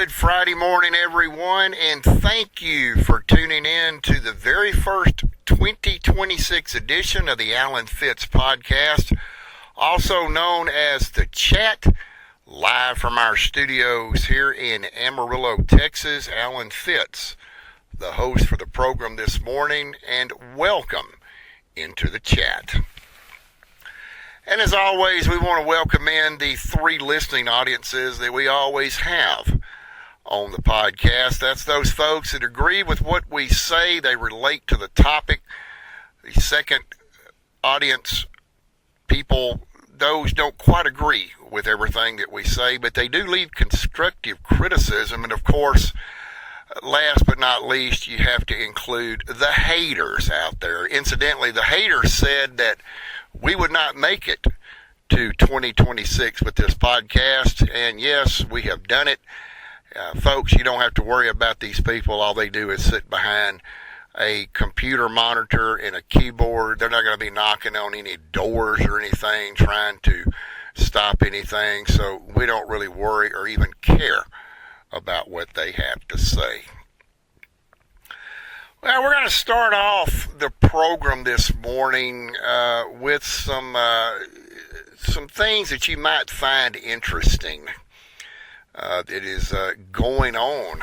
Good Friday morning, everyone, and thank you for tuning in to the very first 2026 edition of the Alan Fitz podcast, also known as The Chat, live from our studios here in Amarillo, Texas. Alan Fitz, the host for the program this morning, and welcome into The Chat. And as always, we want to welcome in the three listening audiences that we always have on the podcast. That's those folks that agree with what we say, they relate to the topic. The second audience, people, those don't quite agree with everything that we say, but they do leave constructive criticism. And of course, last but not least, you have to include the haters out there. Incidentally, the haters said that we would not make it to 2026 with this podcast, and yes, we have done it. Folks, you don't have to worry about these people. All they do is sit behind a computer monitor and a keyboard. They're not going to be knocking on any doors or anything, trying to stop anything, so we don't really worry or even care about what they have to say. Well, we're going to start off the program this morning with some things that you might find interesting that is going on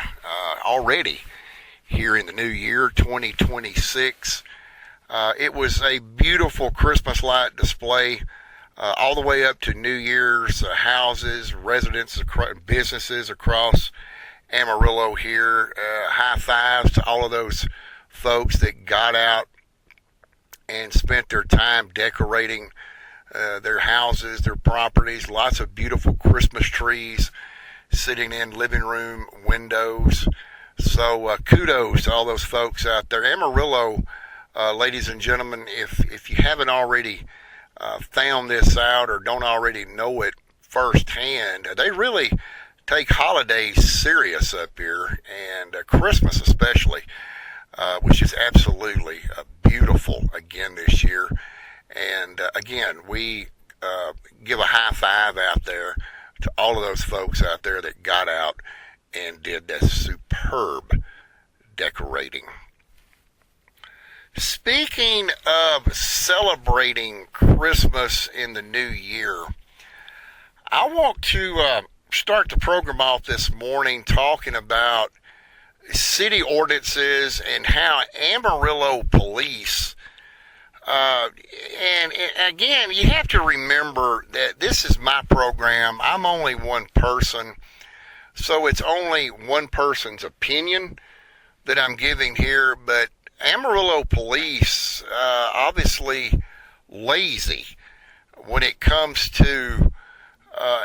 already here in the new year, 2026. It was a beautiful Christmas light display all the way up to New Year's. Houses, residences, businesses across Amarillo here. High fives to all of those folks that got out and spent their time decorating their houses, their properties. Lots of beautiful Christmas trees sitting in living room windows. So kudos to all those folks out there. Amarillo, ladies and gentlemen, if you haven't already found this out or don't already know it firsthand, they really take holidays serious up here, and Christmas especially, which is absolutely beautiful again this year. And again, we give a high five out there to all of those folks out there that got out and did that superb decorating. Speaking of celebrating Christmas in the new year, I want to start the program off this morning talking about city ordinances and how Amarillo police, and again, you have to remember that this is my program. I'm only one person, so it's only one person's opinion that I'm giving here, but Amarillo police, obviously lazy when it comes to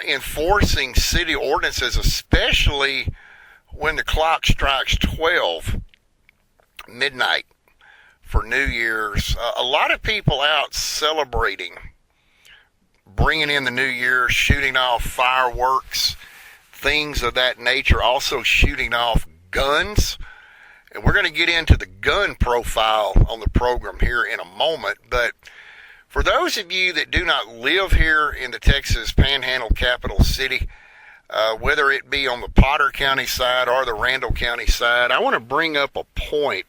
enforcing city ordinances, especially when the clock strikes 12 midnight for New Year's. A lot of people out celebrating, bringing in the new year, shooting off fireworks, things of that nature, also shooting off guns. And we're going to get into the gun profile on the program here in a moment. But for those of you that do not live here in the Texas Panhandle capital city, whether it be on the Potter County side or the Randall County side, I want to bring up a point.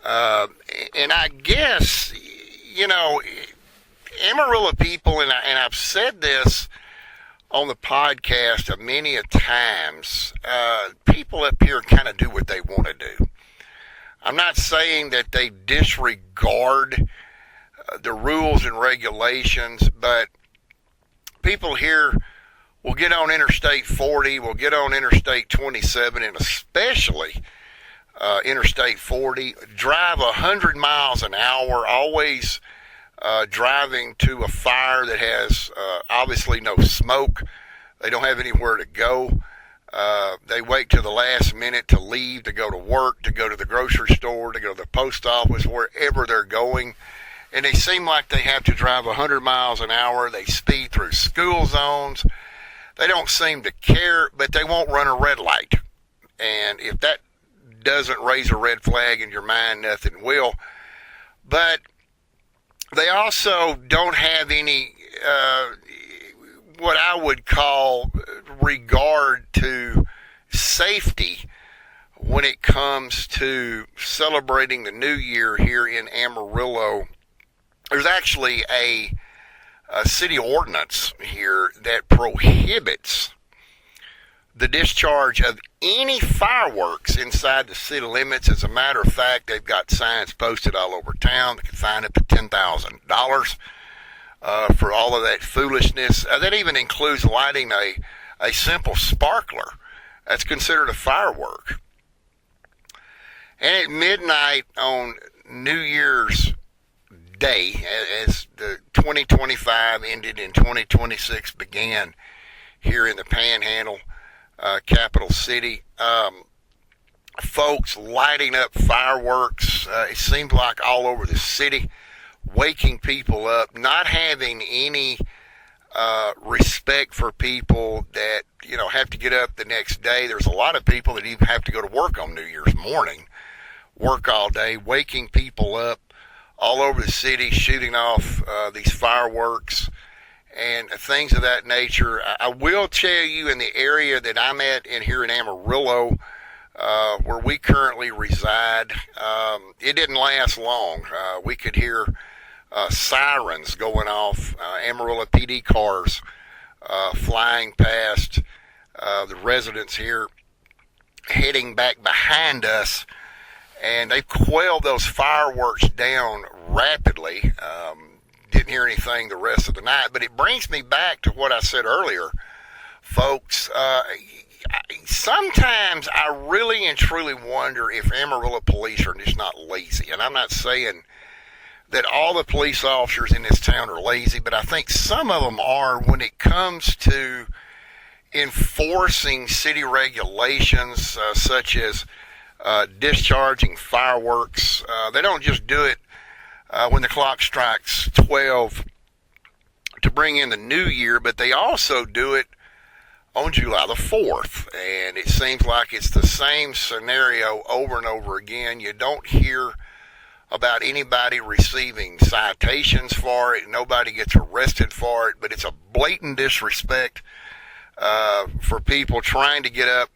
And I guess, you know, Amarillo people, and I've said this on the podcast many a times, people up here kind of do what they want to do. I'm not saying that they disregard the rules and regulations, but people here will get on Interstate 40, will get on Interstate 27, and especially Interstate 40, drive 100 miles an hour, always driving to a fire that has obviously no smoke. They don't have anywhere to go. They wait till the last minute to leave, to go to work, to go to the grocery store, to go to the post office, wherever they're going. And they seem like they have to drive 100 miles an hour. They speed through school zones. They don't seem to care, but they won't run a red light. And if that doesn't raise a red flag in your mind, nothing will. But they also don't have any what I would call regard to safety when it comes to celebrating the new year here in Amarillo. There's actually a city ordinance here that prohibits the discharge of any fireworks inside the city limits. As a matter of fact, they've got signs posted all over town that can fine up to $10,000 for all of that foolishness. That even includes lighting a simple sparkler. That's considered a firework. And at midnight on New Year's Day, as the 2025 ended and 2026 began here in the Panhandle, capital city, folks lighting up fireworks, it seemed like all over the city, waking people up, not having any respect for people that, have to get up the next day. There's a lot of people that even have to go to work on New Year's morning, work all day, waking people up all over the city, shooting off these fireworks and things of that nature. I will tell you, in the area that I'm at here in Amarillo, where we currently reside, it didn't last long. We could hear sirens going off, Amarillo PD cars flying past the residents here, heading back behind us, and they quelled those fireworks down rapidly. Didn't hear anything the rest of the night, but it brings me back to what I said earlier, folks. Sometimes I really and truly wonder if Amarillo police are just not lazy. And I'm not saying that all the police officers in this town are lazy, but I think some of them are when it comes to enforcing city regulations, such as discharging fireworks. They don't just do it when the clock strikes 12 to bring in the new year, but they also do it on July the 4th. And it seems like it's the same scenario over and over again. You don't hear about anybody receiving citations for it. Nobody gets arrested for it, but it's a blatant disrespect for people trying to get up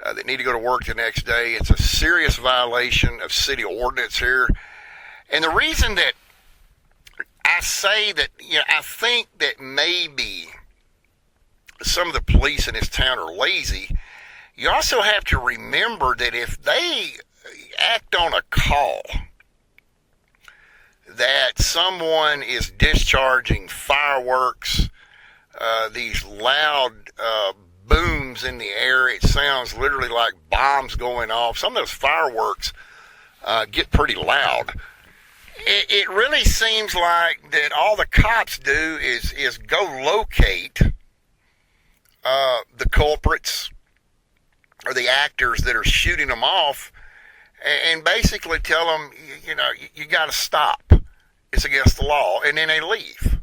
that need to go to work the next day. It's a serious violation of city ordinance here. And the reason that I say that, I think that maybe some of the police in this town are lazy, you also have to remember that if they act on a call that someone is discharging fireworks, these loud booms in the air, it sounds literally like bombs going off. Some of those fireworks get pretty loud. It really seems like that all the cops do is go locate the culprits or the actors that are shooting them off, and basically tell them, you got to stop. It's against the law, and then they leave.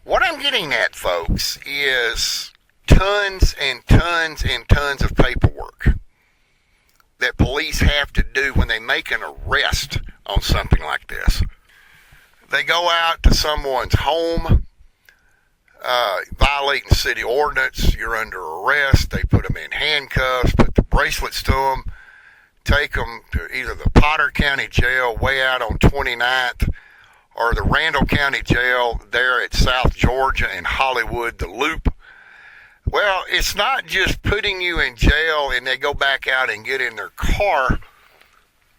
What I'm getting at, folks, is tons and tons and tons of paperwork that police have to do when they make an arrest on something like this. They go out to someone's home, violating city ordinance. You're under arrest. They put them in handcuffs, put the bracelets to them, take them to either the Potter County Jail way out on 29th or the Randall County Jail there at South Georgia and Hollywood, the Loop. Well, it's not just putting you in jail and they go back out and get in their car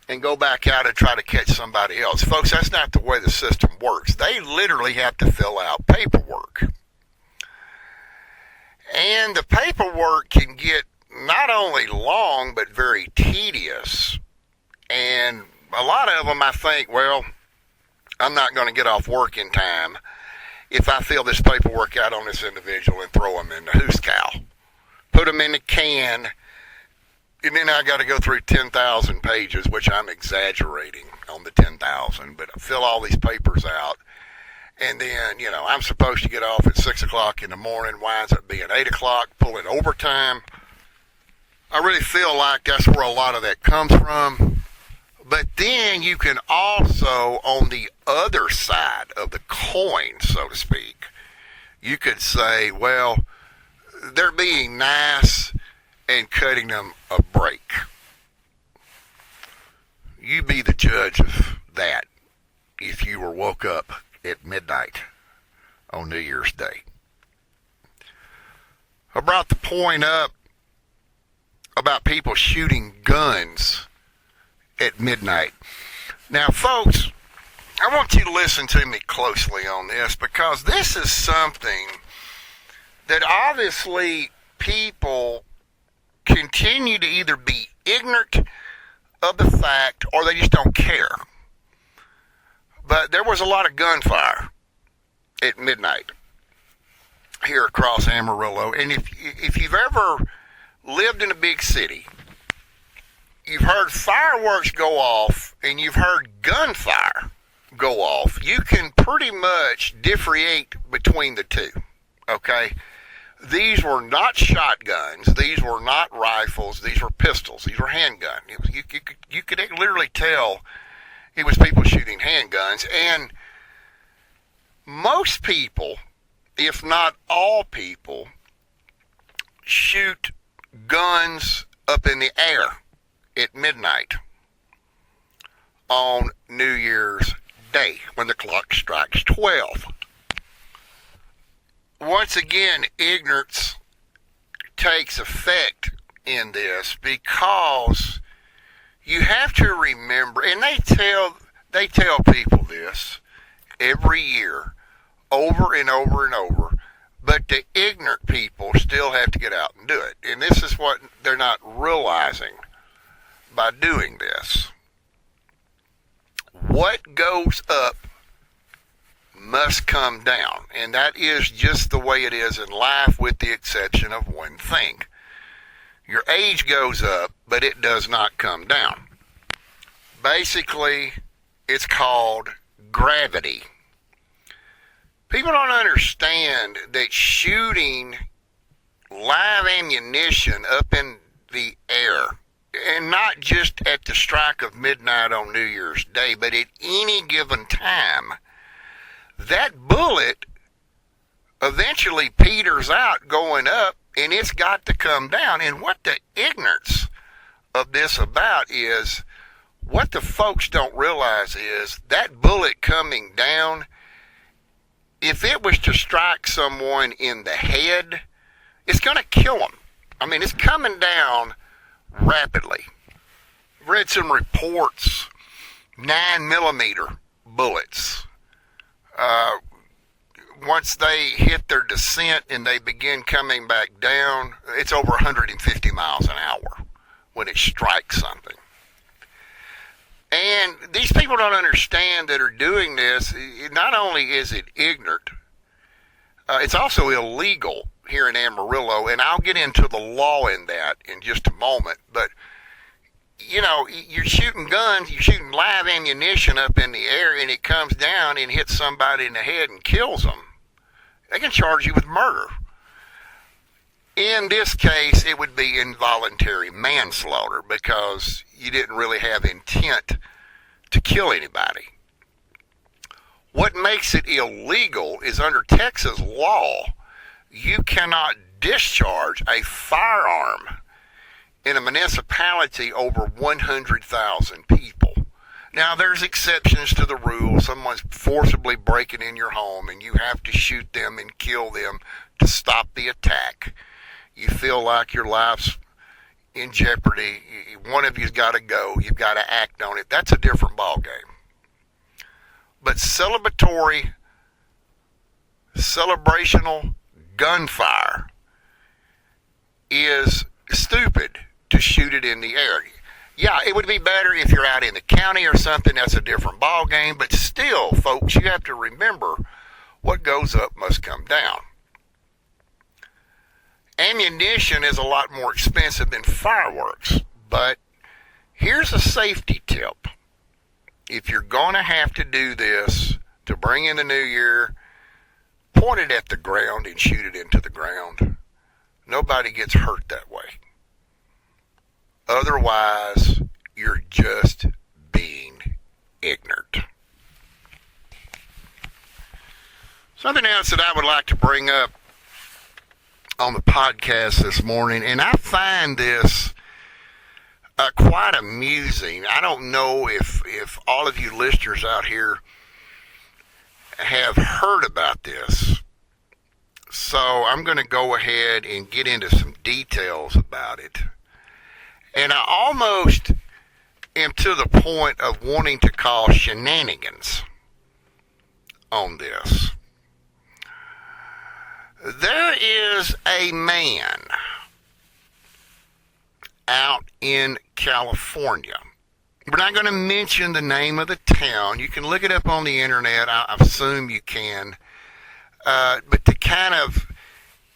and go back out and try to catch somebody else. Folks, that's not the way the system works. They literally have to fill out paperwork. And the paperwork can get not only long, but very tedious. And a lot of them, I think, well, I'm not going to get off work in time if I fill this paperwork out on this individual and throw them in the hoose cow, put them in the can, and then I got to go through 10,000 pages, which I'm exaggerating on the 10,000, but I fill all these papers out. And then, I'm supposed to get off at 6 o'clock in the morning, winds up being 8 o'clock, pulling overtime. I really feel like that's where a lot of that comes from. But then you can also, on the other side of the coin, so to speak, you could say, well, they're being nice and cutting them a break. You be the judge of that if you were woke up at midnight on New Year's Day. I brought the point up about people shooting guns at midnight. Now, folks, I want you to listen to me closely on this, because this is something that obviously people continue to either be ignorant of the fact or they just don't care. But there was a lot of gunfire at midnight here across Amarillo. And if you've ever lived in a big city, you've heard fireworks go off and you've heard gunfire go off, you can pretty much differentiate between the two, okay? These were not shotguns. These were not rifles. These were pistols. These were handguns. You could literally tell it was people shooting handguns. And most people, if not all people, shoot guns up in the air at midnight on New Year's Day when the clock strikes 12. Once again, ignorance takes effect in this, because you have to remember, and they tell people this every year, over and over and over, but the ignorant people still have to get out and do it. And this is what they're not realizing by doing this. What goes up must come down, and that is just the way it is in life, with the exception of one thing. Your age goes up, but it does not come down. Basically, it's called gravity. People don't understand that shooting live ammunition up in the air, and not just at the strike of midnight on New Year's Day, but at any given time, that bullet eventually peters out going up, and it's got to come down. And what the ignorance of this about is, what the folks don't realize is that bullet coming down, if it was to strike someone in the head, it's going to kill them. I mean, it's coming down rapidly. I've read some reports, 9mm bullets. Once they hit their descent and they begin coming back down, it's over 150 miles an hour when it strikes something. And these people don't understand that are doing this. Not only is it ignorant, it's also illegal here in Amarillo, and I'll get into the law in that in just a moment. But, you know, you're shooting guns, you're shooting live ammunition up in the air, and it comes down and hits somebody in the head and kills them. They can charge you with murder. In this case, it would be involuntary manslaughter, because you didn't really have intent to kill anybody. What makes it illegal is, under Texas law, you cannot discharge a firearm in a municipality over 100,000 people. Now, there's exceptions to the rule. Someone's forcibly breaking in your home and you have to shoot them and kill them to stop the attack. You feel like your life's in jeopardy. One of you's got to go. You've got to act on it. That's a different ballgame. But celebrational gunfire is stupid to shoot it in the air. Yeah, it would be better if you're out in the county or something. That's a different ballgame. But still, folks, you have to remember, what goes up must come down. Ammunition is a lot more expensive than fireworks. But here's a safety tip. If you're going to have to do this to bring in the new year, point it at the ground and shoot it into the ground. Nobody gets hurt that way. Otherwise, you're just being ignorant. Something else that I would like to bring up on the podcast this morning, and I find this quite amusing. I don't know if all of you listeners out here have heard about this, so I'm going to go ahead and get into some details about it. And I almost am to the point of wanting to call shenanigans on this. There is a man out in California. We're not going to mention the name of the town. You can look it up on the internet. I assume you can. But to kind of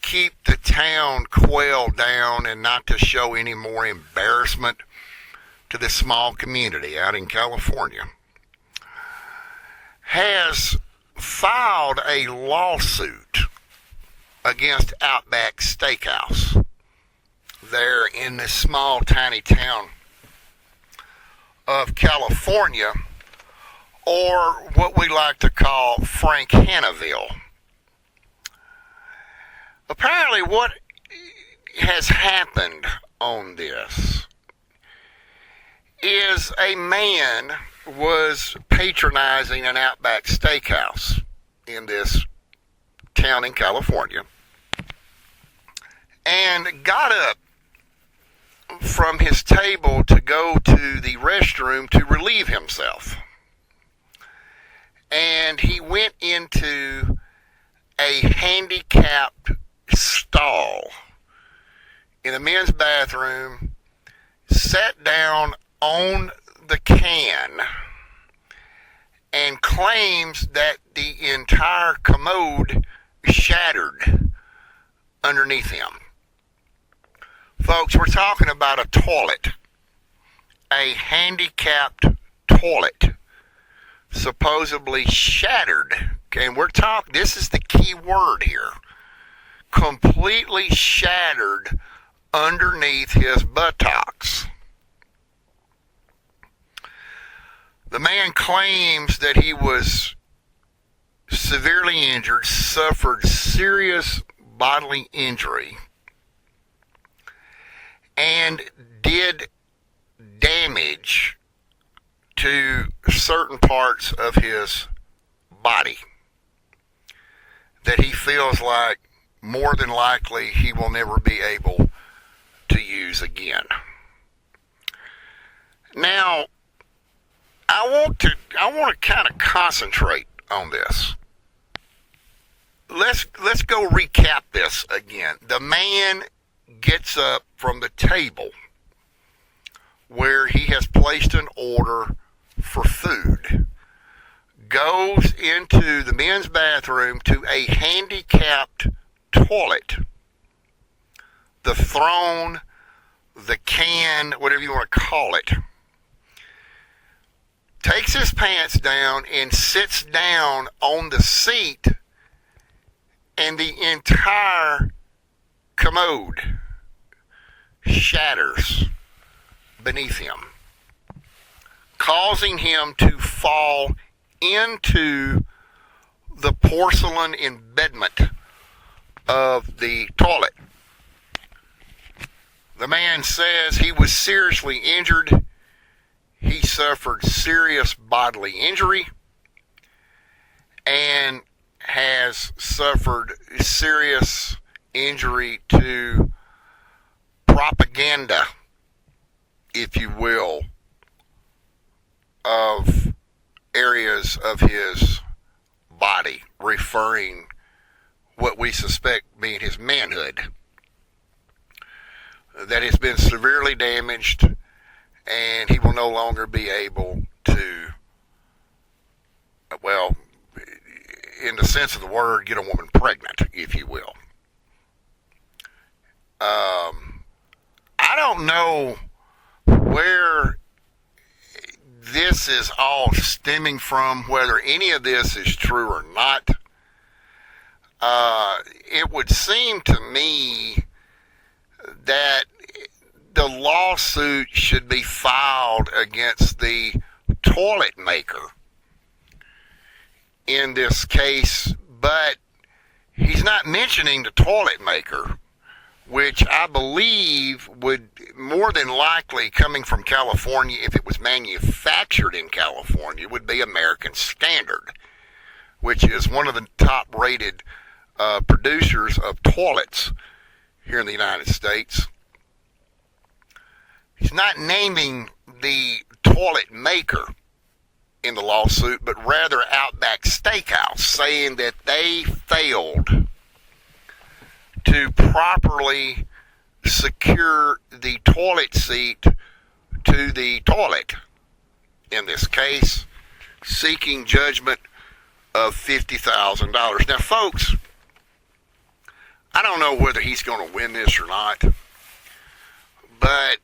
keep the town quailed down and not to show any more embarrassment to this small community out in California, has filed a lawsuit against Outback Steakhouse there in this small, tiny town of California, or what we like to call Frank Hannaville. Apparently, what has happened on this is a man was patronizing an Outback Steakhouse in this town in California and got up from his table to go to the restroom to relieve himself. And he went into a handicapped stall in the men's bathroom, sat down on the can, and claims that the entire commode shattered underneath him. Folks, we're talking about a toilet, a handicapped toilet, supposedly shattered. Okay, and this is the key word here, completely shattered underneath his buttocks. The man claims that he was severely injured, suffered serious bodily injury, and did damage to certain parts of his body that he feels like more than likely he will never be able to use again. Now, I want to kind of concentrate on this. Let's go recap this again. The man gets up from the table where he has placed an order for food, goes into the men's bathroom to a handicapped toilet, the throne, the can, whatever you want to call it, takes his pants down and sits down on the seat, and the entire commode shatters beneath him, causing him to fall into the porcelain embedment of the toilet. The man says he was seriously injured. He suffered serious bodily injury and has suffered serious injury to propaganda, if you will, of areas of his body, referring what we suspect being his manhood, that has been severely damaged, and he will no longer be able to, well, in the sense of the word, get a woman pregnant, if you will. I don't know where this is all stemming from, whether any of this is true or not. It would seem to me that the lawsuit should be filed against the toilet maker in this case, but he's not mentioning the toilet maker. which I believe would more than likely, coming from California, if it was manufactured in California, would be American Standard, which is one of the top-rated producers of toilets here in the United States. He's not naming the toilet maker in the lawsuit, but rather Outback Steakhouse, saying that they failed to properly secure the toilet seat to the toilet. In this case, seeking judgment of $50,000. Now, folks, I don't know whether he's going to win this or not, but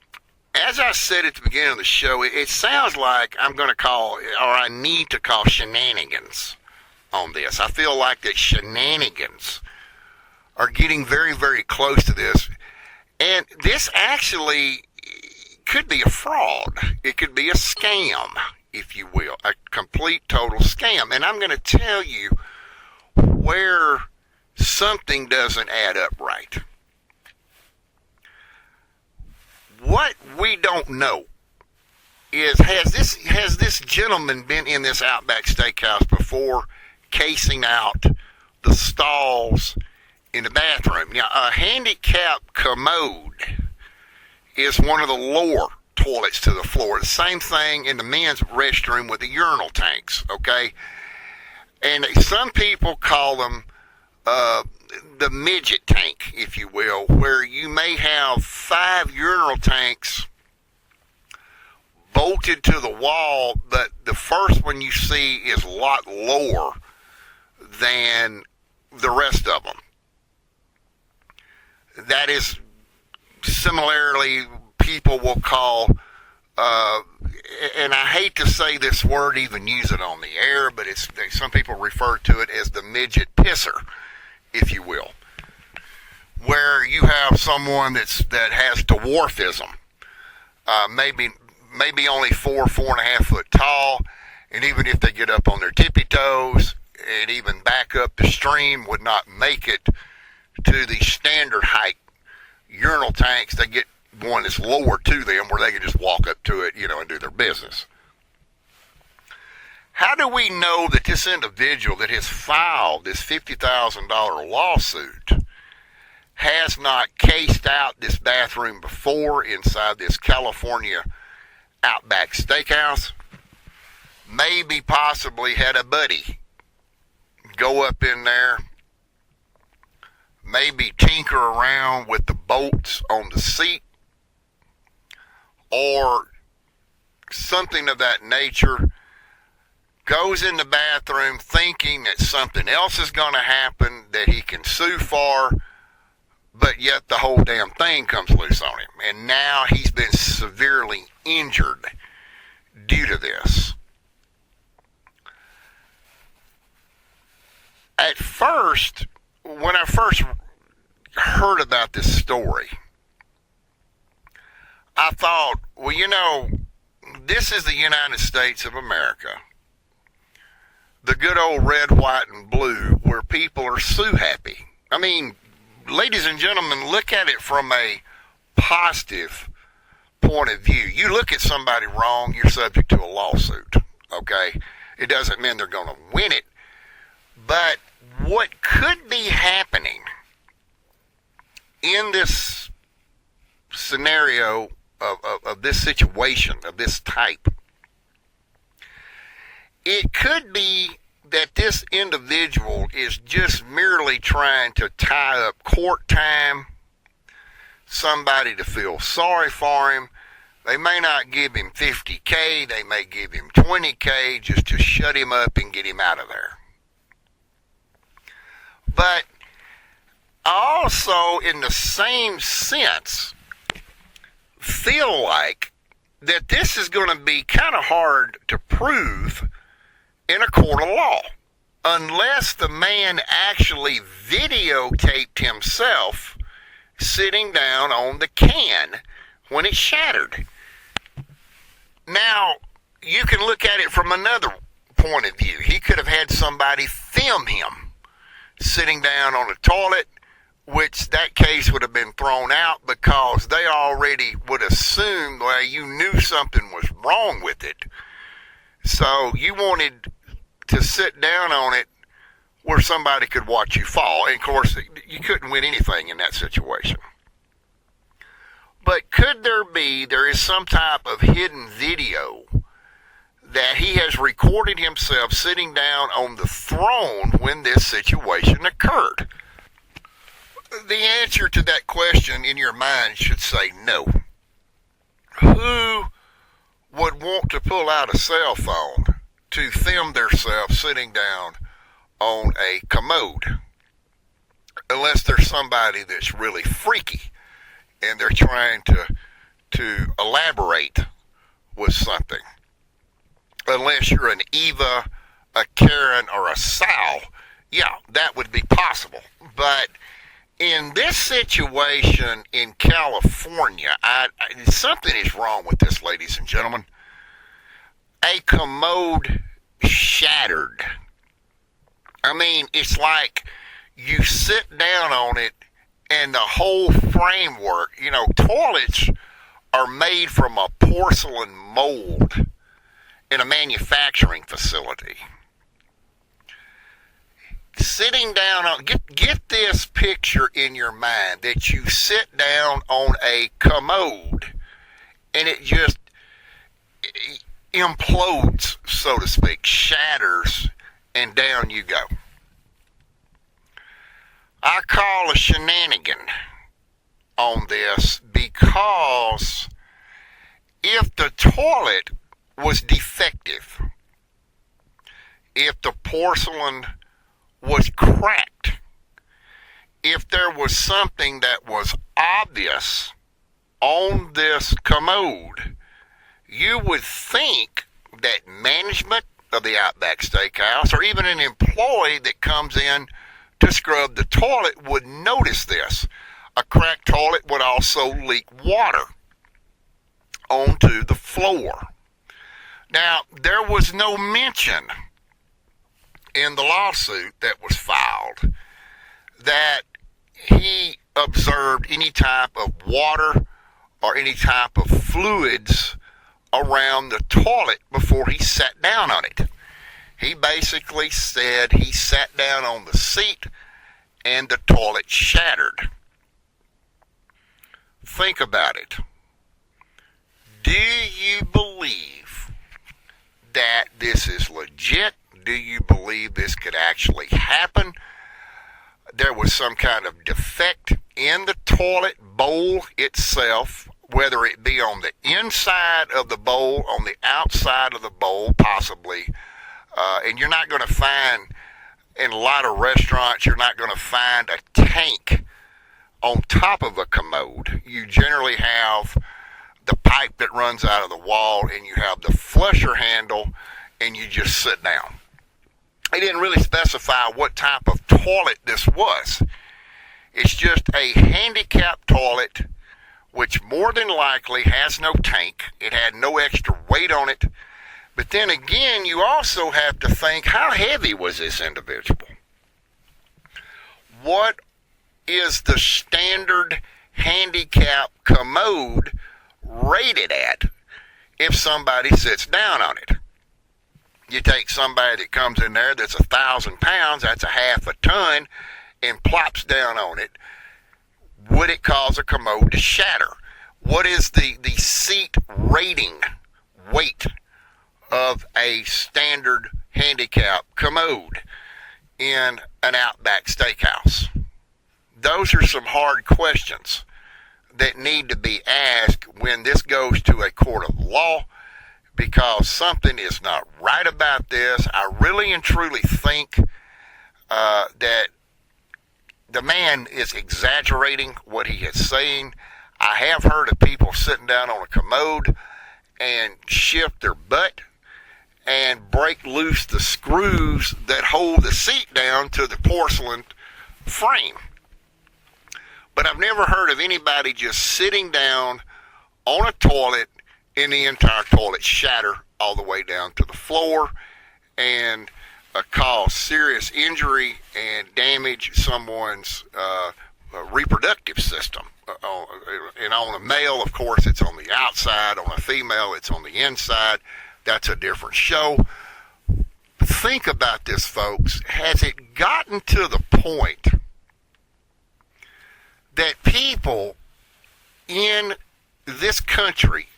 as I said at the beginning of the show, it sounds like I'm going to call, or I need to call shenanigans on this. I feel like that shenanigans are getting very, very close to this. And this actually could be a fraud. It could be a scam, if you will, a complete, total scam. And I'm going to tell you where something doesn't add up right. What we don't know is, has this gentleman been in this Outback Steakhouse before, casing out the stalls in the bathroom? Now, a handicap commode is one of the lower toilets to the floor. The same thing in the men's restroom with the urinal tanks, okay? And some people call them the midget tank, if you will, where you may have 5 urinal tanks bolted to the wall, but the first one you see is a lot lower than the rest of them. That is similarly people will call, and I hate to say this word, even use it on the air, but some people refer to it as the midget pisser, if you will, where you have someone that has dwarfism, maybe only 4.5 foot tall, and even if they get up on their tippy toes and even back up the stream, would not make it to the standard height urinal tanks. They get one that's lower to them where they can just walk up to it, and do their business. How do we know that this individual that has filed this $50,000 lawsuit has not cased out this bathroom before inside this California Outback Steakhouse? Maybe possibly had a buddy go up in there, maybe tinker around with the bolts on the seat, or something of that nature, goes in the bathroom thinking that something else is going to happen that he can sue for, but yet the whole damn thing comes loose on him. And now he's been severely injured due to this. At first, when I first heard about this story, I thought, well, this is the United States of America. The good old red, white, and blue, where people are sue happy. I mean, ladies and gentlemen, look at it from a positive point of view. You look at somebody wrong, you're subject to a lawsuit, okay? It doesn't mean they're going to win it. But what could be happening in this scenario of this situation, of this type, it could be that this individual is just merely trying to tie up court time, somebody to feel sorry for him. They may not give him $50K, they may give him $20K just to shut him up and get him out of there. But also, in the same sense, feel like that this is going to be kind of hard to prove in a court of law, unless the man actually videotaped himself sitting down on the can when it shattered. Now, you can look at it from another point of view. He could have had somebody film him sitting down on a toilet which that case would have been thrown out because they already would assume, well, you knew something was wrong with it. So you wanted to sit down on it where somebody could watch you fall. And of course, you couldn't win anything in that situation. But could there is some type of hidden video that he has recorded himself sitting down on the throne when this situation occurred? The answer to that question in your mind should say no. Who would want to pull out a cell phone to film themselves sitting down on a commode? Unless there's somebody that's really freaky and they're trying to elaborate with something. Unless you're an Eva, a Karen, or a Sal, yeah, that would be possible. But in this situation in California, something is wrong with this, ladies and gentlemen. A commode shattered. I mean, it's like you sit down on it and the whole framework, toilets are made from a porcelain mold in a manufacturing facility. Sitting down on, get this picture in your mind that you sit down on a commode and it just implodes, so to speak, shatters, and down you go. I call a shenanigan on this because if the toilet was defective, if the porcelain was cracked, if there was something that was obvious on this commode, you would think that management of the Outback Steakhouse or even an employee that comes in to scrub the toilet would notice this. A cracked toilet would also leak water onto the floor. Now, there was no mention in the lawsuit that was filed that he observed any type of water or any type of fluids around the toilet before he sat down on it. He basically said he sat down on the seat and the toilet shattered. Think about it. Do you believe that this is legit? Do you believe this could actually happen? There was some kind of defect in the toilet bowl itself, whether it be on the inside of the bowl, on the outside of the bowl, possibly. And you're not going to find, in a lot of restaurants, you're not going to find a tank on top of a commode. You generally have the pipe that runs out of the wall, and you have the flusher handle, and you just sit down. They didn't really specify what type of toilet this was. It's just a handicapped toilet, which more than likely has no tank. It had no extra weight on it. But then again, you also have to think, how heavy was this individual? What is the standard handicap commode rated at if somebody sits down on it? You take somebody that comes in there that's 1,000 pounds, that's a half a ton, and plops down on it. Would it cause a commode to shatter? What is the seat rating weight of a standard handicap commode in an Outback Steakhouse? Those are some hard questions that need to be asked when this goes to a court of law, because something is not right about this. I really and truly think that the man is exaggerating what he is saying. I have heard of people sitting down on a commode and shift their butt and break loose the screws that hold the seat down to the porcelain frame. But I've never heard of anybody just sitting down on a toilet and the entire toilet shatter all the way down to the floor and cause serious injury and damage someone's reproductive system. And on a male, of course, it's on the outside. On a female, it's on the inside. That's a different show. Think about this, folks. Has it gotten to the point that people in this country,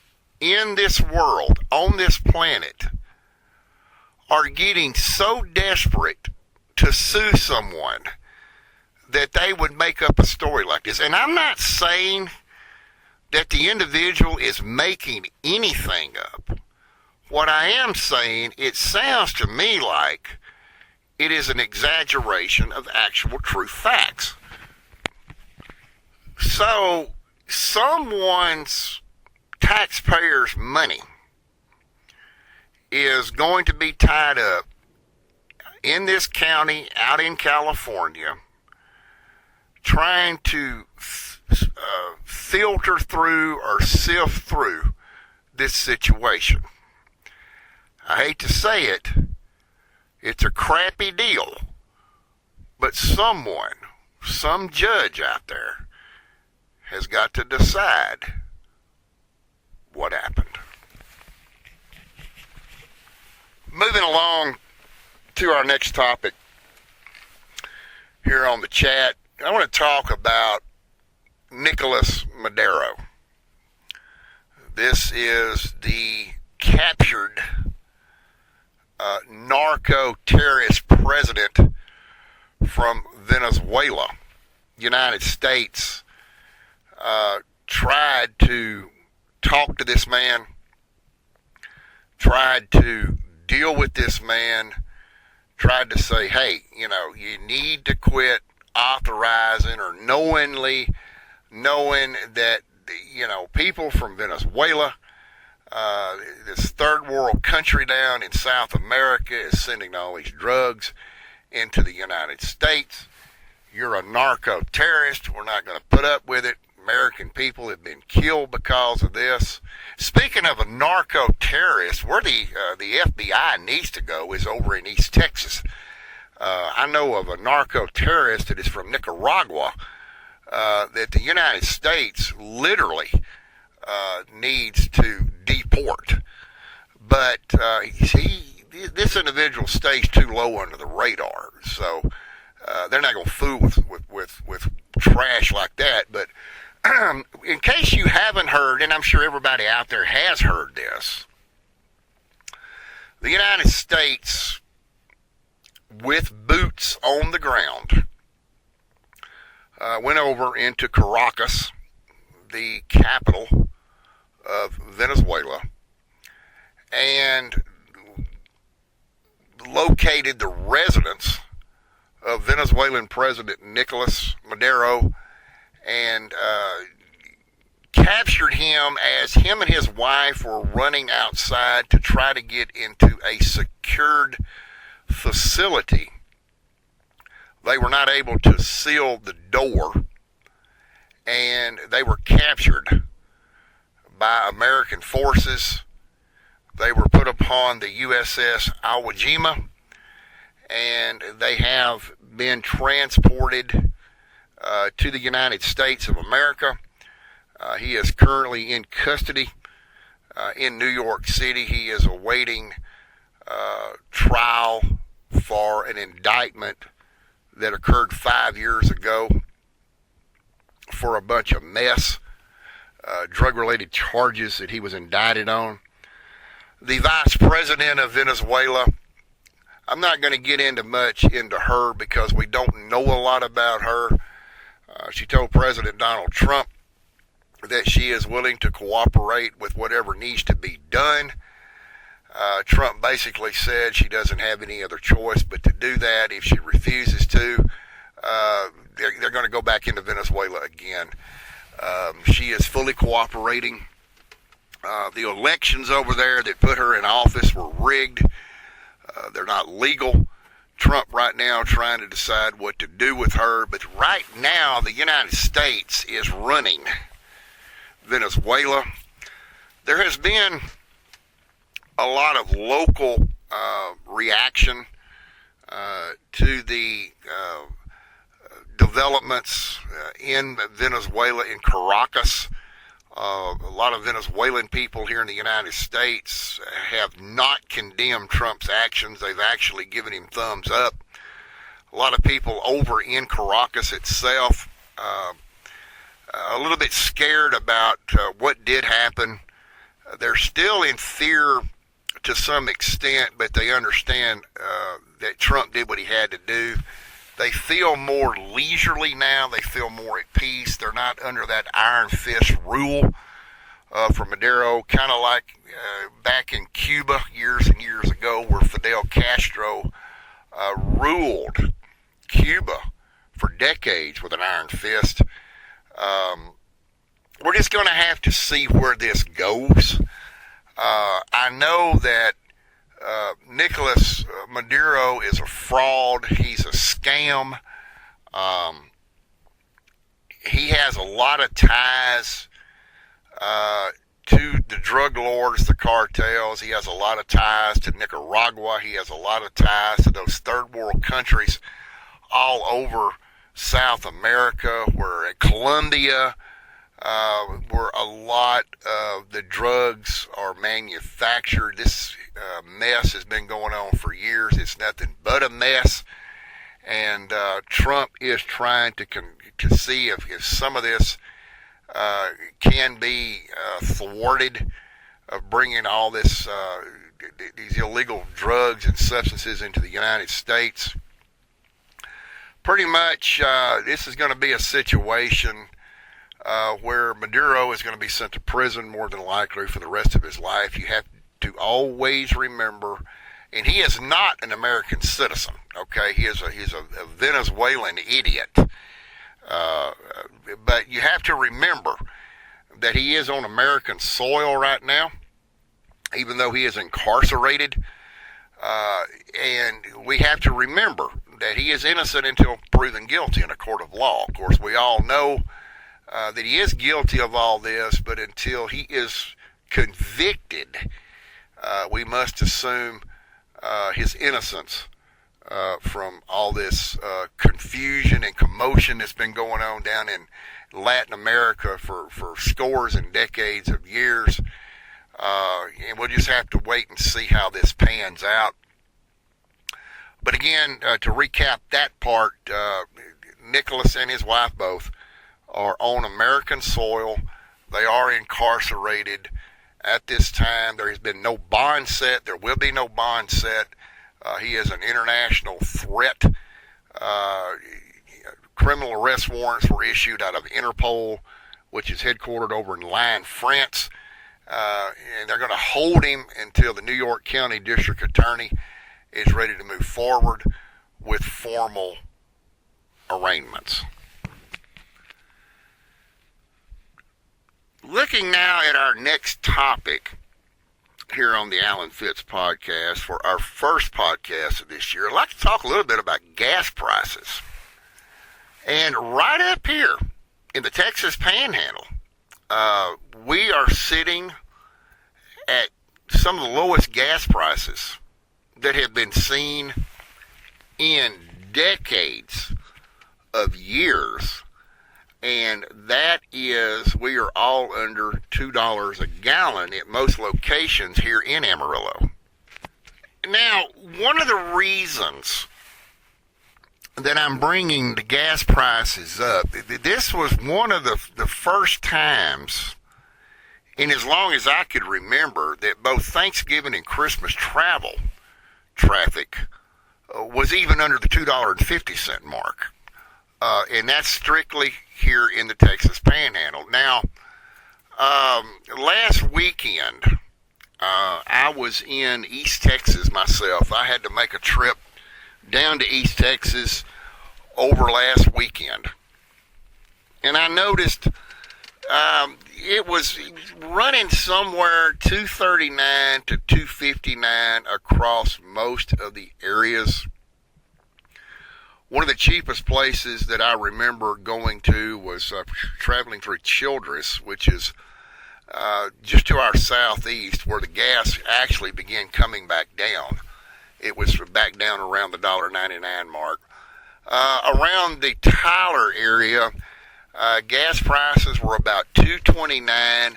in this world, on this planet, are getting so desperate to sue someone that they would make up a story like this? And I'm not saying that the individual is making anything up. What I am saying, it sounds to me like it is an exaggeration of actual true facts. So, someone's taxpayers' money is going to be tied up in this county out in California trying to filter through or sift through this situation. I hate to say it, it's a crappy deal, but someone, some judge out there, has got to decide what happened. Moving along to our next topic here on the chat, I want to talk about Nicolas Maduro. This is the captured narco-terrorist president from Venezuela. United States tried to talk to this man, tried to deal with this man, tried to say, hey, you need to quit authorizing or knowing that, people from Venezuela, this third world country down in South America, is sending all these drugs into the United States. You're a narco-terrorist. We're not going to put up with it. American people have been killed because of this. Speaking of a narco-terrorist, where the FBI needs to go is over in East Texas. I know of a narco-terrorist that is from Nicaragua that the United States literally needs to deport. But this individual stays too low under the radar, so they're not going to fool with trash like that. But in case you haven't heard, and I'm sure everybody out there has heard this, the United States, with boots on the ground, went over into Caracas, the capital of Venezuela, and located the residence of Venezuelan President Nicolas Maduro, and captured him as him and his wife were running outside to try to get into a secured facility. They were not able to seal the door, and they were captured by American forces. They were put upon the USS Iwo Jima, and they have been transported to the United States of America. He is currently in custody in New York City. He is awaiting trial for an indictment that occurred 5 years ago for a bunch of mess, drug-related charges that he was indicted on. The vice president of Venezuela, I'm not going to get into her because we don't know a lot about her. She told President Donald Trump that she is willing to cooperate with whatever needs to be done. Trump basically said she doesn't have any other choice but to do that. If she refuses to, they're going to go back into Venezuela again. She is fully cooperating. The elections over there that put her in office were rigged. They're not legal. Trump right now trying to decide what to do with her. But right now, the United States is running Venezuela. There has been a lot of local reaction to the developments in Venezuela, in Caracas. A lot of Venezuelan people here in the United States have not condemned Trump's actions. They've actually given him thumbs up. A lot of people over in Caracas itself a little bit scared about what did happen. They're still in fear to some extent, but they understand that Trump did what he had to do. They feel more leisurely now. They feel more at peace. They're not under that iron fist rule from Maduro, kind of like back in Cuba years and years ago, where Fidel Castro ruled Cuba for decades with an iron fist. We're just going to have to see where this goes. I know that Nicolas Maduro is a fraud. He's a scam. He has a lot of ties to the drug lords, the cartels. He has a lot of ties to Nicaragua. He has a lot of ties to those third world countries all over South America, where at Colombia, where a lot of the drugs are manufactured. This mess has been going on for years. It's nothing but a mess. And Trump is trying to see if some of this can be thwarted, of bringing all this these illegal drugs and substances into the United States. Pretty much, this is going to be a situation where Maduro is going to be sent to prison more than likely for the rest of his life. You have to always remember, and he is not an American citizen. Okay, he's a Venezuelan idiot. But you have to remember that he is on American soil right now, even though he is incarcerated. And we have to remember that he is innocent until proven guilty in a court of law. Of course, we all know that he is guilty of all this, but until he is convicted, we must assume his innocence from all this confusion and commotion that's been going on down in Latin America for scores and decades of years. And we'll just have to wait and see how this pans out. But again, to recap that part, Nicholas and his wife both are on American soil. They are incarcerated at this time. There has been no bond set. There will be no bond set. He is an international threat. Criminal arrest warrants were issued out of Interpol, which is headquartered over in Lyon, France. And they're going to hold him until the New York County District Attorney is ready to move forward with formal arraignments. Looking now at our next topic here on the Alan Fitz podcast for our first podcast of this year, I'd like to talk a little bit about gas prices. And right up here in the Texas Panhandle, we are sitting at some of the lowest gas prices that have been seen in decades of years. And that is, we are all under $2 a gallon at most locations here in Amarillo. Now, one of the reasons that I'm bringing the gas prices up, this was one of the first times, and as long as I could remember, that both Thanksgiving and Christmas travel traffic was even under the $2.50 mark. And that's strictly here in the Texas Panhandle. Now, last weekend, I was in East Texas myself. I had to make a trip down to East Texas over last weekend. And I noticed it was running somewhere $2.39 to $2.59 across most of the areas. One of the cheapest places that I remember going to was traveling through Childress, which is just to our southeast, where the gas actually began coming back down. It was back down around the $1.99 mark. Around the Tyler area, gas prices were about $2.29.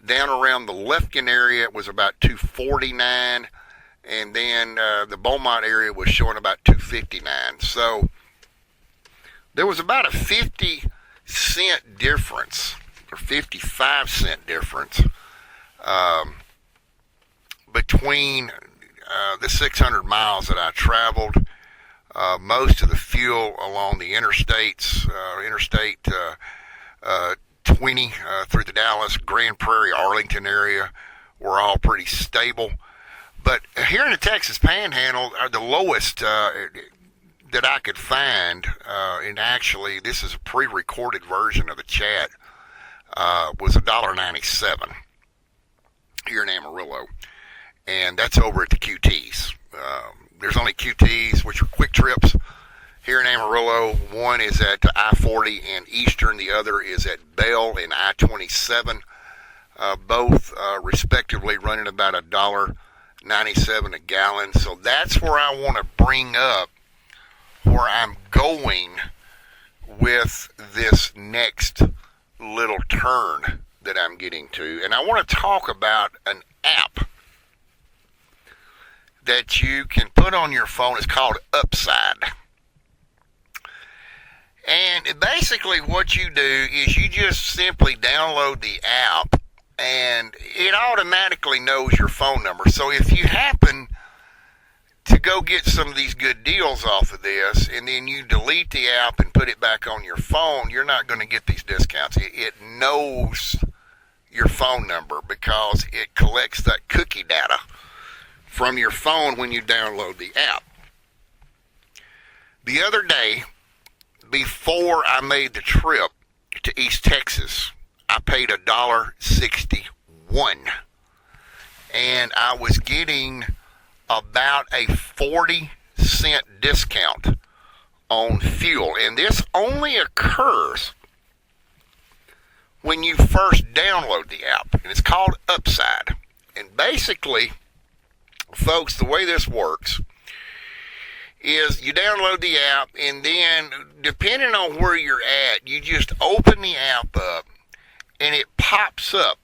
Down around the Lufkin area, it was about $2.49, and then the Beaumont area was showing about $2.59. So there was about a 50-cent difference, or 55-cent difference, between the 600 miles that I traveled. Most of the fuel along the interstates, Interstate 20 through the Dallas, Grand Prairie, Arlington area, were all pretty stable. But here in the Texas Panhandle, the lowest that I could find, and actually this is a pre-recorded version of the chat, was $1.97 here in Amarillo, and that's over at the QTs. There's only QTs, which are quick trips here in Amarillo. One is at I-40 and Eastern. The other is at Bell and I-27. Both respectively running about $1.97 a gallon. So that's where I want to bring up where I'm going with this next little turn that I'm getting to. And I want to talk about an app that you can put on your phone. It's called Upside. And basically what you do is you just simply download the app and it automatically knows your phone number. So if you happen to go get some of these good deals off of this and then you delete the app and put it back on your phone, you're not going to get these discounts. It knows your phone number because it collects that cookie data from your phone when you download the app. The other day, before I made the trip to East Texas, I paid $1.61, and I was getting about a 40-cent discount on fuel. And this only occurs when you first download the app, and it's called Upside. And basically, folks, the way this works is you download the app, and then depending on where you're at, you just open the app up and it pops up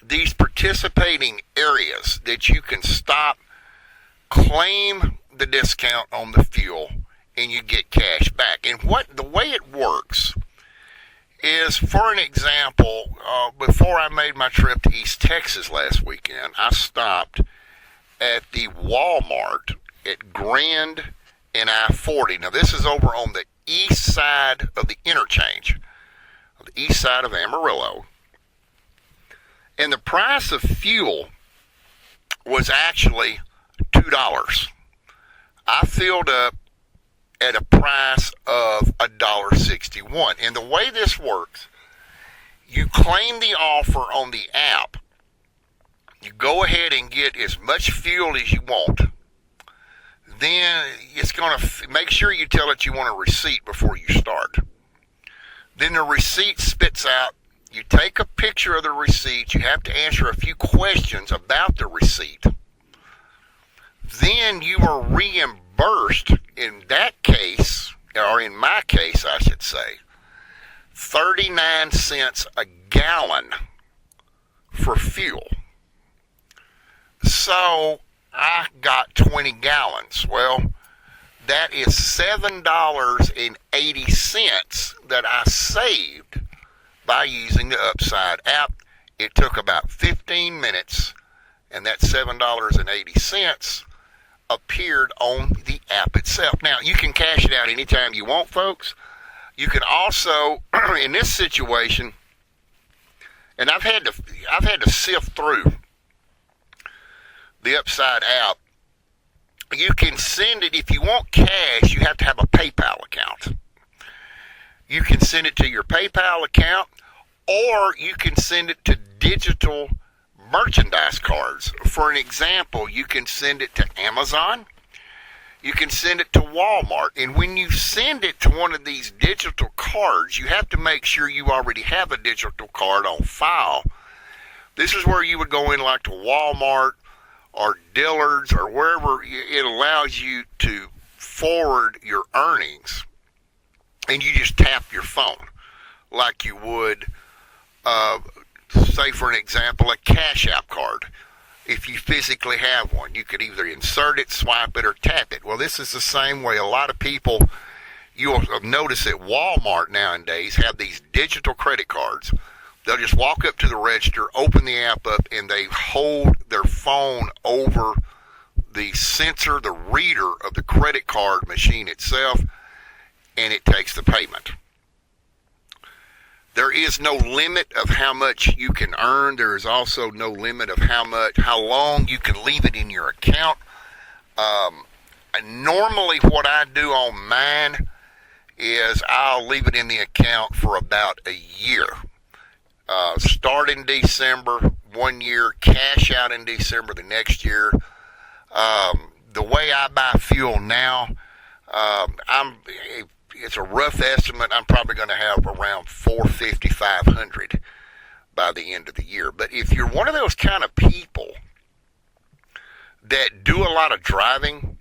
these participating areas that you can stop, claim the discount on the fuel, and you get cash back. And the way it works is, for an example, before I made my trip to East Texas last weekend, I stopped at the Walmart at Grand and I-40. Now, this is over on the east side of the interchange, on the east side of Amarillo. And the price of fuel was actually $2. I filled up at a price of $1.61. And the way this works, you claim the offer on the app. You go ahead and get as much fuel as you want. Then it's going to make sure you tell it you want a receipt before you start. Then the receipt spits out. You take a picture of the receipt. You have to answer a few questions about the receipt. Then you are reimbursed, in that case, or in my case, I should say, 39 cents a gallon for fuel. So I got 20 gallons. Well, that is $7.80 that I saved by using the Upside app. It took about 15 minutes, and that $7.80 appeared on the app itself. Now, you can cash it out anytime you want, folks. You can also, in this situation, and I've had to sift through the Upside app. You can send it, if you want cash, you have to have a PayPal account. You can send it to your PayPal account, or you can send it to digital merchandise cards. For an example, you can send it to Amazon. You can send it to Walmart. And when you send it to one of these digital cards, you have to make sure you already have a digital card on file. This is where you would go in like to Walmart or Dillard's or wherever it allows you to forward your earnings, and you just tap your phone like you would, say for an example, a Cash App card. If you physically have one, you could either insert it, swipe it, or tap it. Well, this is the same way. A lot of people, you'll notice at Walmart nowadays, have these digital credit cards. They'll just walk up to the register, open the app up, and they hold their phone over the sensor, the reader of the credit card machine itself, and it takes the payment. There is no limit of how much you can earn. There is also no limit of how long you can leave it in your account. Normally what I do on mine is I'll leave it in the account for about a year. Start in December, 1 year, cash out in December the next year. The way I buy fuel now, it's a rough estimate. I'm probably going to have around $450, $500 by the end of the year. But if you're one of those kind of people that do a lot of driving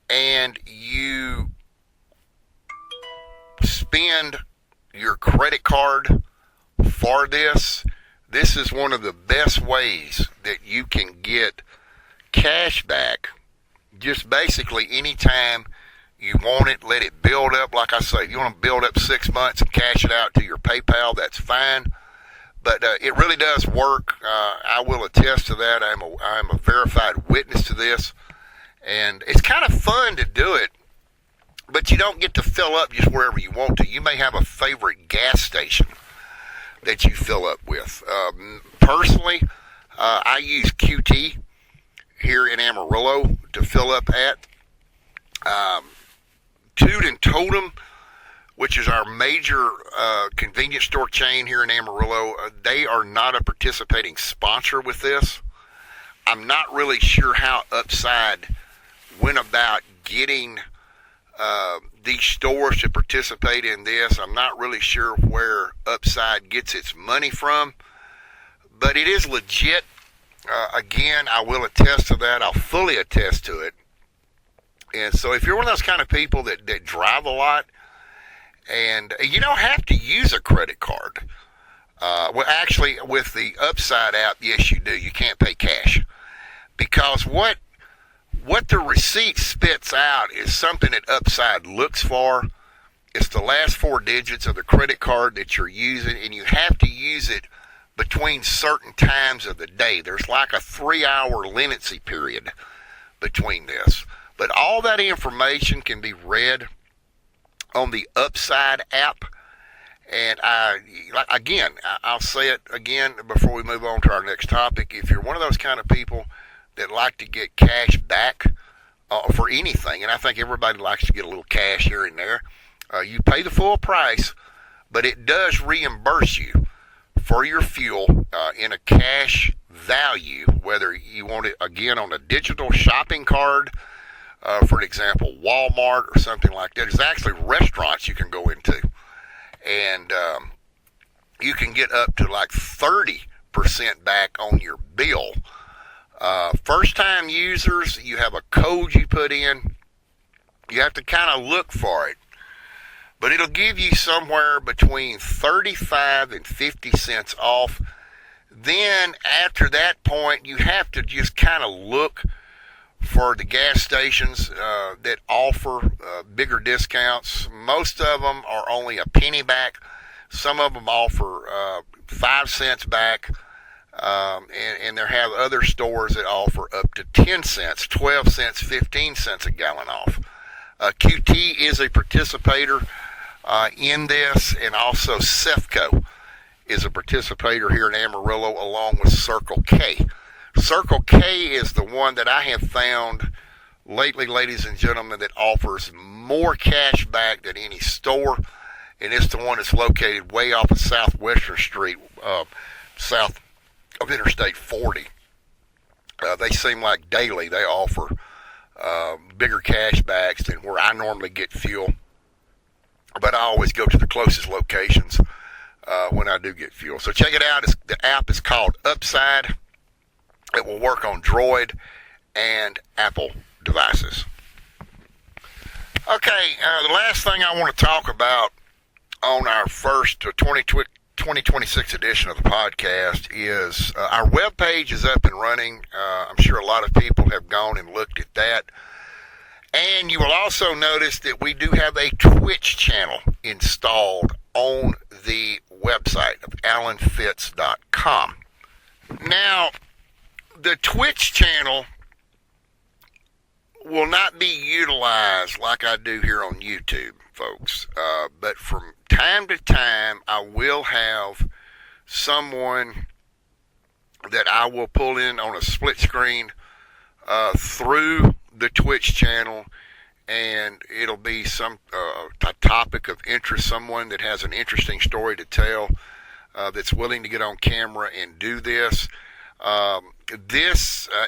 and you spend your credit card for this is one of the best ways that you can get cash back. Just basically anytime you want it, let it build up. Like I say, if you want to build up 6 months and cash it out to your PayPal, that's fine. But it really does work. I will attest to that. I am a verified witness to this. And it's kind of fun to do it, but you don't get to fill up just wherever you want to. You may have a favorite gas station that you fill up with. Personally, I use QT here in Amarillo to fill up at. Toot and Totem, which is our major convenience store chain here in Amarillo, they are not a participating sponsor with this. I'm not really sure how Upside went about getting these stores to participate in this. I'm not really sure where Upside gets its money from, but it is legit. Again, I will attest to that. I'll fully attest to it. And so if you're one of those kind of people that drive a lot, and you don't have to use a credit card. Well, actually, with the Upside app, yes, you do. You can't pay cash. Because what the receipt spits out is something that Upside looks for. It's the last 4 digits of the credit card that you're using, and you have to use it between certain times of the day. There's like a 3-hour leniency period between this. But all that information can be read on the Upside app. And I'll say it again before we move on to our next topic. If you're one of those kind of people that like to get cash back for anything, and I think everybody likes to get a little cash here and there, you pay the full price, but it does reimburse you for your fuel in a cash value, whether you want it, again, on a digital shopping card, for example, Walmart or something like that. There's actually restaurants you can go into, and you can get up to like 30% back on your bill. First-time users, you have a code you put in. You have to kind of look for it, but it'll give you somewhere between 35 and 50 cents off. Then after that point, you have to just kind of look for the gas stations that offer bigger discounts. Most of them are only a penny back. Some of them offer 5 cents back. And there have other stores that offer up to 10 cents, 12 cents, 15 cents a gallon off. QT is a participator in this, and also Cefco is a participator here in Amarillo along with Circle K. Circle K is the one that I have found lately, ladies and gentlemen, that offers more cash back than any store, and it's the one that's located way off of Southwestern Street, south of Interstate 40. They seem like daily they offer bigger cash backs than where I normally get fuel, but I always go to the closest locations when I do get fuel. So check it out. The app is called Upside. It will work on Droid and Apple devices. Okay, the last thing I want to talk about on our first 2026 edition of the podcast is our webpage is up and running. I'm sure a lot of people have gone and looked at that. And you will also notice that we do have a Twitch channel installed on the website of allenfitz.com. Now, the Twitch channel will not be utilized like I do here on YouTube, folks. But from time to time, I will have someone that I will pull in on a split screen through the Twitch channel, and it'll be some a topic of interest, someone that has an interesting story to tell, that's willing to get on camera and do this.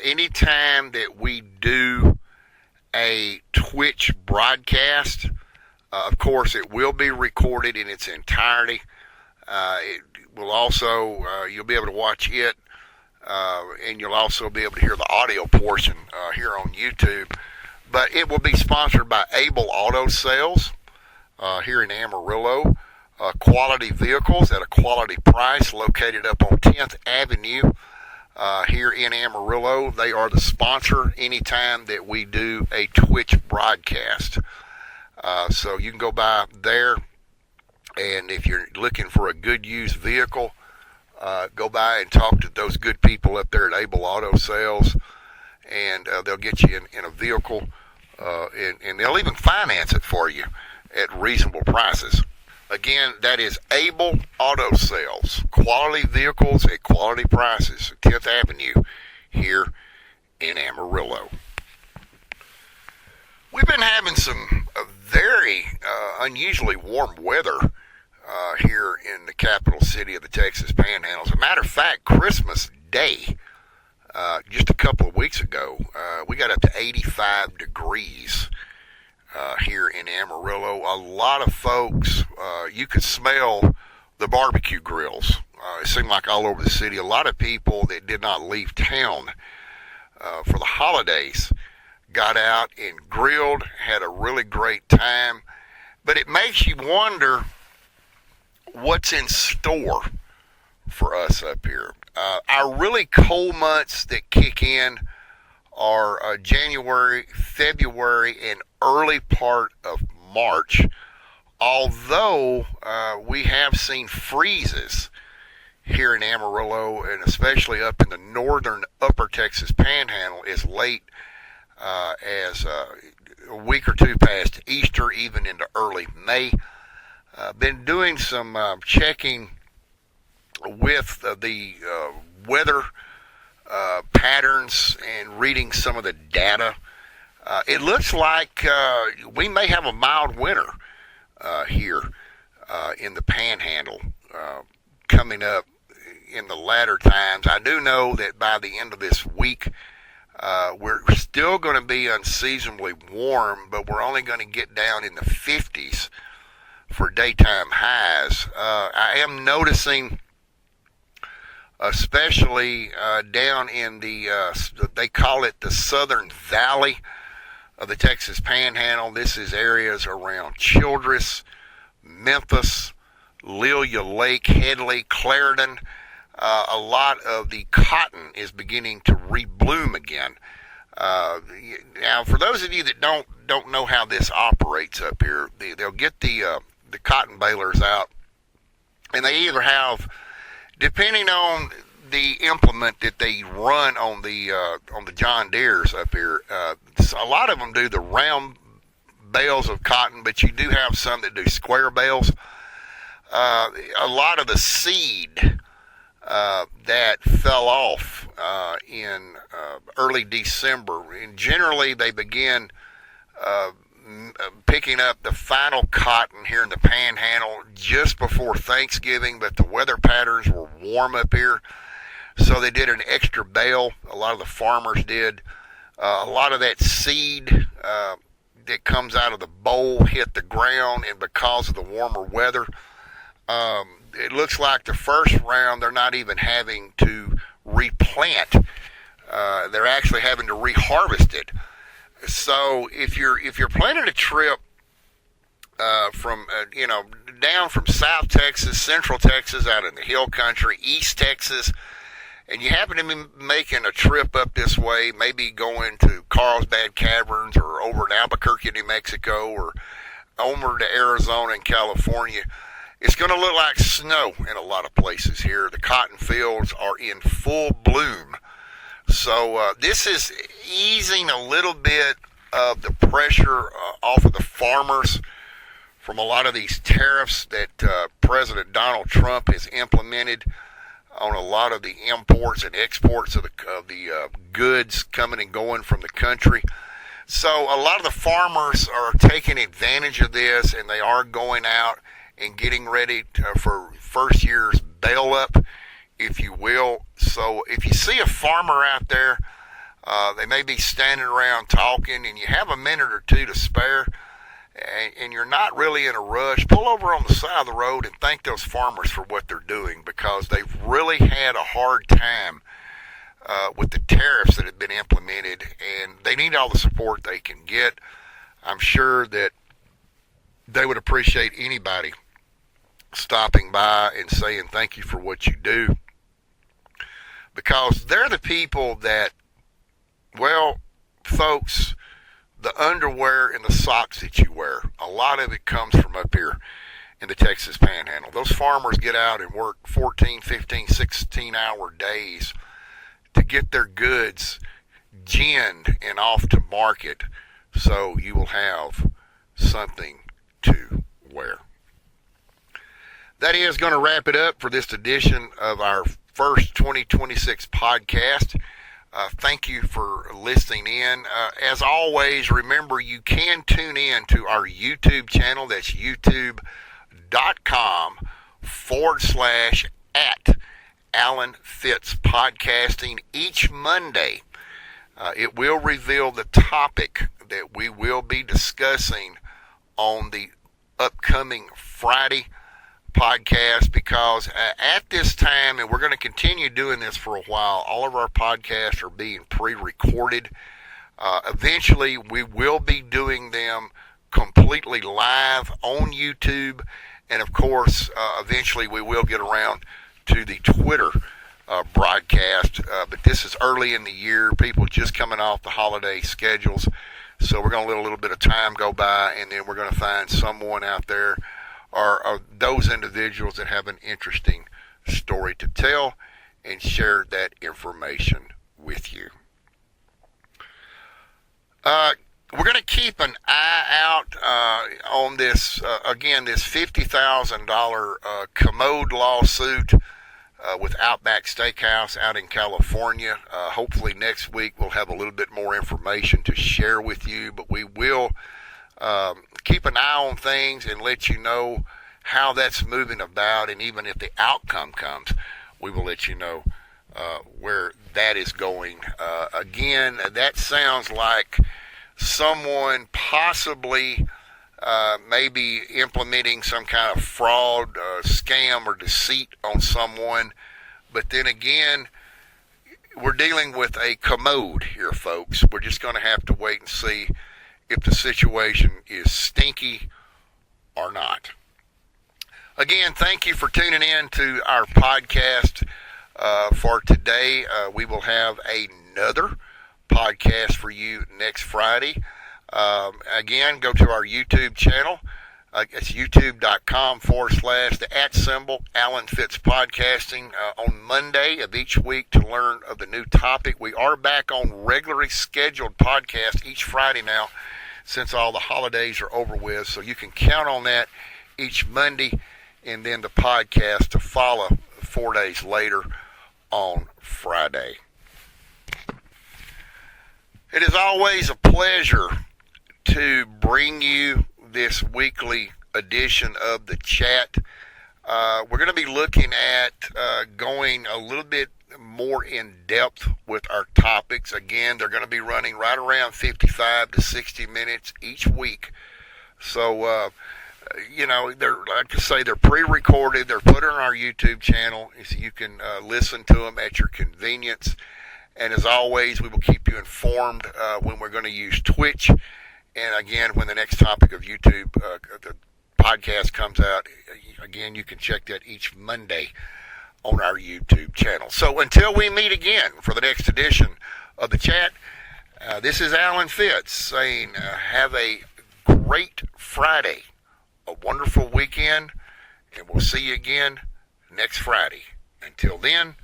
Anytime that we do a Twitch broadcast, of course, it will be recorded in its entirety. It will also, you'll be able to watch it, and you'll also be able to hear the audio portion here on YouTube. But it will be sponsored by Able Auto Sales here in Amarillo. Quality vehicles at a quality price, located up on 10th Avenue here in Amarillo. They are the sponsor anytime that we do a Twitch broadcast. So you can go by there, and if you're looking for a good used vehicle, go by and talk to those good people up there at Able Auto Sales, and they'll get you in a vehicle, and they'll even finance it for you at reasonable prices. Again, that is Able Auto Sales. Quality vehicles at quality prices, 10th Avenue here in Amarillo. We've been having some very unusually warm weather here in the capital city of the Texas Panhandle. As a matter of fact, Christmas Day, just a couple of weeks ago, we got up to 85 degrees here in Amarillo. A lot of folks, you could smell the barbecue grills. It seemed like all over the city. A lot of people that did not leave town for the holidays got out and grilled, had a really great time. But it makes you wonder what's in store for us up here. Our really cold months that kick in are January, February, and early part of March. Although we have seen freezes here in Amarillo, and especially up in the northern upper Texas Panhandle, as late as a week or two past Easter, even into early May. Been doing some checking with the weather patterns and reading some of the data. It looks like we may have a mild winter here in the Panhandle coming up in the latter times. I do know that by the end of this week, we're still going to be unseasonably warm, but we're only going to get down in the 50s for daytime highs. I am noticing, especially down in the, they call it the southern valley of the Texas Panhandle. This is areas around Childress, Memphis, Lilia Lake, Headley, Clarendon. A lot of the cotton is beginning to rebloom again. Now, for those of you that don't know how this operates up here, they'll get the cotton balers out, and they either have, depending on the implement that they run on the John Deeres up here, a lot of them do the round bales of cotton, but you do have some that do square bales. A lot of the seed that fell off in early December, and generally they begin picking up the final cotton here in the Panhandle just before Thanksgiving, but the weather patterns were warm up here, so they did an extra bale. A lot of the farmers did. A lot of that seed that comes out of the bowl hit the ground, and because of the warmer weather, it looks like the first round they're not even having to replant. They're actually having to reharvest it. So if you're planning a trip down from South Texas, Central Texas, out in the Hill Country, East Texas, and you happen to be making a trip up this way, maybe going to Carlsbad Caverns or over in Albuquerque, New Mexico, or over to Arizona and California, it's going to look like snow in a lot of places here. The cotton fields are in full bloom. So this is easing a little bit of the pressure off of the farmers from a lot of these tariffs that President Donald Trump has implemented on a lot of the imports and exports of the goods coming and going from the country. So a lot of the farmers are taking advantage of this, and they are going out and getting ready for first year's bail up, if you will. So if you see a farmer out there, they may be standing around talking, and you have a minute or two to spare, and you're not really in a rush, pull over on the side of the road and thank those farmers for what they're doing, because they've really had a hard time with the tariffs that have been implemented, and they need all the support they can get. I'm sure that they would appreciate anybody stopping by and saying thank you for what you do, because they're the people that, well, folks, the underwear and the socks that you wear, a lot of it comes from up here in the Texas Panhandle. Those farmers get out and work 14, 15, 16-hour days to get their goods ginned and off to market, so you will have something to wear. That is going to wrap it up for this edition of our first 2026 podcast. Thank you for listening in. As always, remember you can tune in to our YouTube channel. That's youtube.com/at Alan Fitz Podcasting. Each Monday, it will reveal the topic that we will be discussing on the upcoming Friday podcast, because at this time, and we're going to continue doing this for a while, all of our podcasts are being pre-recorded. Eventually, we will be doing them completely live on YouTube, and of course, eventually we will get around to the Twitter broadcast, but this is early in the year, people just coming off the holiday schedules, so we're going to let a little bit of time go by, and then we're going to find someone out there, or those individuals that have an interesting story to tell, and share that information with you. We're going to keep an eye out on this, again, this $50,000 commode lawsuit with Outback Steakhouse out in California. Hopefully next week we'll have a little bit more information to share with you, but we will keep an eye on things and let you know how that's moving about, and even if the outcome comes, we will let you know where that is going. Again, that sounds like someone possibly maybe implementing some kind of fraud, scam, or deceit on someone, but then again, we're dealing with a commode here, folks. We're just going to have to wait and see if the situation is stinky or not. Again, thank you for tuning in to our podcast for today. We will have another podcast for you next Friday. Again, go to our YouTube channel. It's youtube.com/the Alan Fitz Podcasting on Monday of each week to learn of the new topic. We are back on regularly scheduled podcasts each Friday now, since all the holidays are over with, so you can count on that each Monday, and then the podcast to follow 4 days later on Friday. It is always a pleasure to bring you this weekly edition of the chat. We're going to be looking at going a little bit more in depth with our topics. Again, they're going to be running right around 55 to 60 minutes each week. So, they're, like I say, they're pre-recorded. They're put on our YouTube channel, so you can listen to them at your convenience. And as always, we will keep you informed when we're going to use Twitch. And again, when the next topic of YouTube, the podcast comes out. Again, you can check that each Monday on our YouTube channel. So until we meet again for the next edition of the chat, this is Alan Fitz saying have a great Friday, a wonderful weekend, and we'll see you again next Friday. Until then,